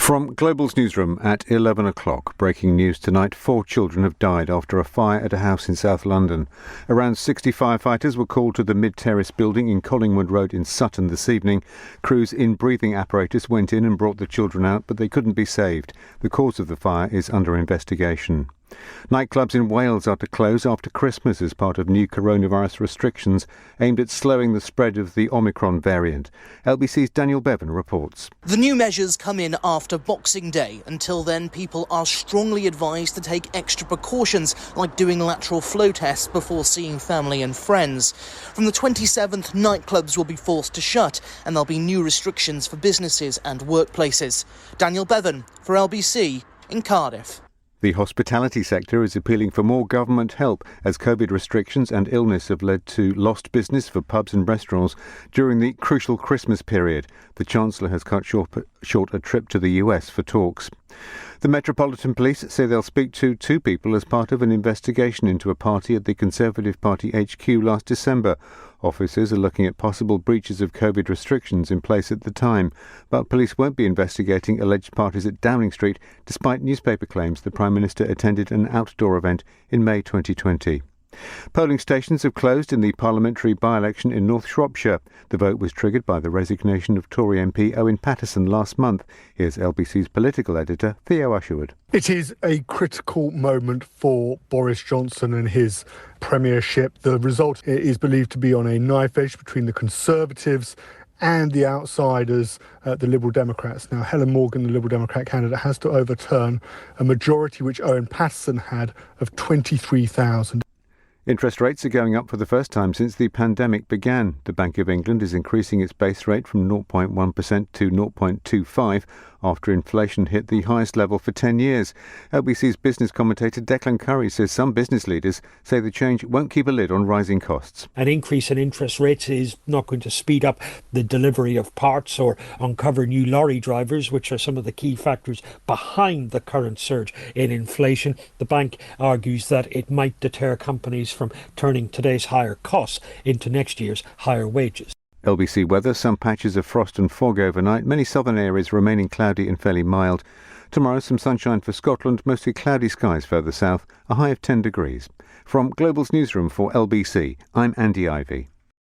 From Global's newsroom at 11 o'clock, breaking news tonight, 4 children have died after a fire at a house in South London. Around 60 firefighters were called to the mid-terrace building in Collingwood Road in Sutton this evening. Crews in breathing apparatus went in and brought the children out, but they couldn't be saved. The cause of the fire is under investigation. Nightclubs in Wales are to close after Christmas as part of new coronavirus restrictions aimed at slowing the spread of the Omicron variant. LBC's Daniel Bevan reports. The new measures come in after Boxing Day. Until then, people are strongly advised to take extra precautions, like doing lateral flow tests before seeing family and friends. From the 27th, nightclubs will be forced to shut, and there'll be new restrictions for businesses and workplaces. Daniel Bevan for LBC in Cardiff. The hospitality sector is appealing for more government help as COVID restrictions and illness have led to lost business for pubs and restaurants during the crucial Christmas period. The Chancellor has cut short a trip to the US for talks. The Metropolitan Police say they'll speak to 2 people as part of an investigation into a party at the Conservative Party HQ last December. Officers are looking at possible breaches of COVID restrictions in place at the time, but police won't be investigating alleged parties at Downing Street, despite newspaper claims the Prime Minister attended an outdoor event in May 2020. Polling stations have closed in the parliamentary by-election in North Shropshire. The vote was triggered by the resignation of Tory MP Owen Paterson last month. Here's LBC's political editor Theo Usherwood. It is a critical moment for Boris Johnson and his premiership. The result is believed to be on a knife edge between the Conservatives and the outsiders, the Liberal Democrats. Now, Helen Morgan, the Liberal Democrat candidate, has to overturn a majority which Owen Paterson had of 23,000. Interest rates are going up for the first time since the pandemic began. The Bank of England is increasing its base rate from 0.1% to 0.25% after inflation hit the highest level for 10 years. LBC's business commentator Declan Curry says some business leaders say the change won't keep a lid on rising costs. An increase in interest rates is not going to speed up the delivery of parts or uncover new lorry drivers, which are some of the key factors behind the current surge in inflation. The bank argues that it might deter companies from turning today's higher costs into next year's higher wages. LBC weather, some patches of frost and fog overnight, many southern areas remaining cloudy and fairly mild. Tomorrow some sunshine for Scotland, mostly cloudy skies further south, a high of 10 degrees. From Global's newsroom for LBC, I'm Andy Ivey.